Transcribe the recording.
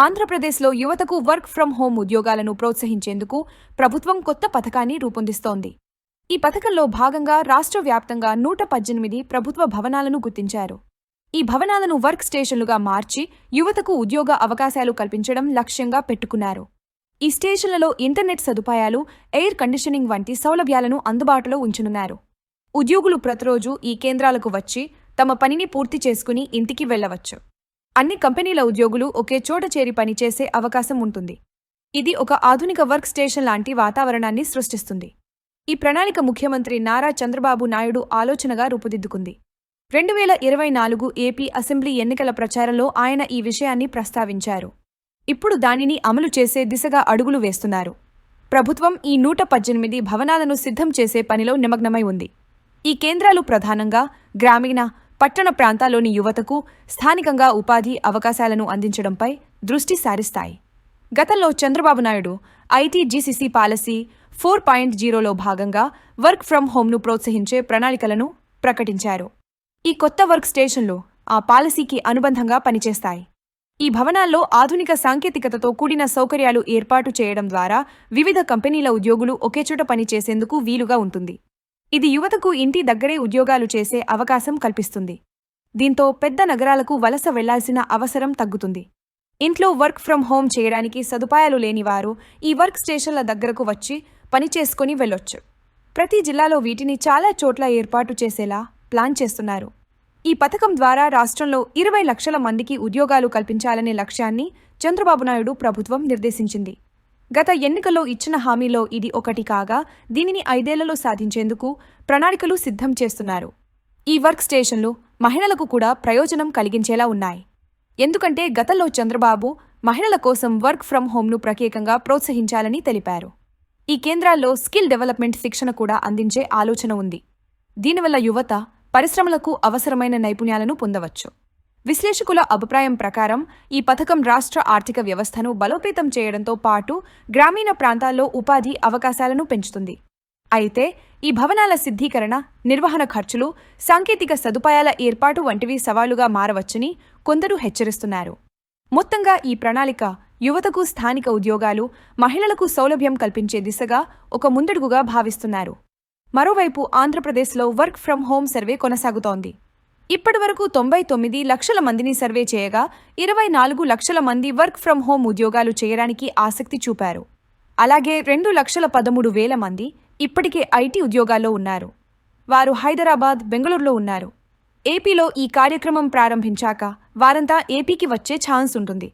ఆంధ్రప్రదేశ్లో యువతకు work from home ఉద్యోగాలను ప్రోత్సహించేందుకు ప్రభుత్వం కొత్త పథకాన్ని రూపొందిస్తోంది. ఈ పథకంలో భాగంగా రాష్ట్ర వ్యాప్తంగా 118 ప్రభుత్వ భవనాలను గుర్తించారు. ఈ భవనాలను వర్క్ స్టేషన్లుగా మార్చి యువతకు ఉద్యోగ అవకాశాలు కల్పించడం లక్ష్యంగా పెట్టుకున్నారు. ఈ స్టేషన్లలో ఇంటర్నెట్ సదుపాయాలు, ఎయిర్ కండిషనింగ్ వంటి సౌలభ్యాలను అందుబాటులో ఉంచనున్నారు. ఉద్యోగులు ప్రతిరోజు ఈ కేంద్రాలకు వచ్చి తమ పనిని పూర్తి చేసుకుని ఇంటికి వెళ్లవచ్చు. అన్ని కంపెనీల ఉద్యోగులు ఒకే చోట చేరి పనిచేసే అవకాశం ఉంటుంది. ఇది ఒక ఆధునిక వర్క్ స్టేషన్ లాంటి వాతావరణాన్ని సృష్టిస్తుంది. ఈ ప్రణాళిక ముఖ్యమంత్రి నారా చంద్రబాబు నాయుడు ఆలోచనగా రూపుదిద్దుకుంది. 2024 ఏపీ అసెంబ్లీ ఎన్నికల ప్రచారంలో ఆయన ఈ విషయాన్ని ప్రస్తావించారు. ఇప్పుడు దానిని అమలు చేసే దిశగా అడుగులు వేస్తున్నారు. ప్రభుత్వం ఈ 118 భవనాలను సిద్ధం చేసే పనిలో నిమగ్నమై ఉంది. ఈ కేంద్రాలు ప్రధానంగా గ్రామీణ, పట్టణ ప్రాంతాల్లోని యువతకు స్థానికంగా ఉపాధి అవకాశాలను అందించడంపై దృష్టి సారిస్తాయి. గతంలో చంద్రబాబు నాయుడు ఐటీజీసీసీ పాలసీ 4.0లో భాగంగా వర్క్ ఫ్రం హోంను ప్రోత్సహించే ప్రణాళికలను ప్రకటించారు. ఈ కొత్త వర్క్ స్టేషన్లు ఆ పాలసీకి అనుబంధంగా పనిచేస్తాయి. ఈ భవనాల్లో ఆధునిక సాంకేతికతతో కూడిన సౌకర్యాలు ఏర్పాటు చేయడం ద్వారా వివిధ కంపెనీల ఉద్యోగులు ఒకేచోట పనిచేసేందుకు వీలుగా ఉంటుంది. ఇది యువతకు ఇంటి దగ్గరే ఉద్యోగాలు చేసే అవకాశం కల్పిస్తుంది. దీంతో పెద్ద నగరాలకు వలస వెళ్లాల్సిన అవసరం తగ్గుతుంది. ఇంట్లో వర్క్ ఫ్రం హోం చేయడానికి సదుపాయాలు లేనివారు ఈ వర్క్ స్టేషన్ల దగ్గరకు వచ్చి పనిచేసుకుని వెళ్లొచ్చు. ప్రతి జిల్లాలో వీటిని చాలా చోట్ల ఏర్పాటు చేసేలా ప్లాన్ చేస్తున్నారు. ఈ పథకం ద్వారా రాష్ట్రంలో 20 లక్షల మందికి ఉద్యోగాలు కల్పించాలనే లక్ష్యాన్ని చంద్రబాబు నాయుడు ప్రభుత్వం నిర్దేశించింది. గత ఎన్నికల్లో ఇచ్చిన హామీలో ఇది ఒకటి కాగా దీనిని 5 ఏళ్లలో సాధించేందుకు ప్రణాళికలు సిద్ధం చేస్తున్నారు. ఈ వర్క్ స్టేషన్లు మహిళలకు కూడా ప్రయోజనం కలిగించేలా ఉన్నాయి. ఎందుకంటే గతంలో చంద్రబాబు మహిళల కోసం వర్క్ ఫ్రం హోంను ప్రత్యేకంగా ప్రోత్సహించాలని తెలిపారు. ఈ కేంద్రాల్లో స్కిల్ డెవలప్మెంట్ శిక్షణ కూడా అందించే ఆలోచన ఉంది. దీనివల్ల యువత పరిశ్రమలకు అవసరమైన నైపుణ్యాలను పొందవచ్చు. విశ్లేషకుల అభిప్రాయం ప్రకారం ఈ పథకం రాష్ట్ర ఆర్థిక వ్యవస్థను బలోపేతం చేయడంతో పాటు గ్రామీణ ప్రాంతాల్లో ఉపాధి అవకాశాలను పెంచుతుంది. అయితే ఈ భవనాల సిద్ధీకరణ, నిర్వహణ ఖర్చులు, సాంకేతిక సదుపాయాల ఏర్పాటు వంటివి సవాలుగా మారవచ్చని కొందరు హెచ్చరిస్తున్నారు. మొత్తంగా ఈ ప్రణాళిక యువతకు స్థానిక ఉద్యోగాలు, మహిళలకు సౌలభ్యం కల్పించే దిశగా ఒక ముందడుగుగా భావిస్తున్నారు. మరోవైపు ఆంధ్రప్రదేశ్లో వర్క్ ఫ్రం హోం సర్వే కొనసాగుతోంది. ఇప్పటివరకు 99 లక్షల మందిని సర్వే చేయగా 24 లక్షల మంది వర్క్ ఫ్రం హోం ఉద్యోగాలు చేయడానికి ఆసక్తి చూపారు. అలాగే 2,13,000 మంది ఇప్పటికే ఐటీ ఉద్యోగాల్లో ఉన్నారు. వారు హైదరాబాద్, బెంగళూరులో ఉన్నారు. ఏపీలో ఈ కార్యక్రమం ప్రారంభించాక వారంతా ఏపీకి వచ్చే ఛాన్స్ ఉంటుంది.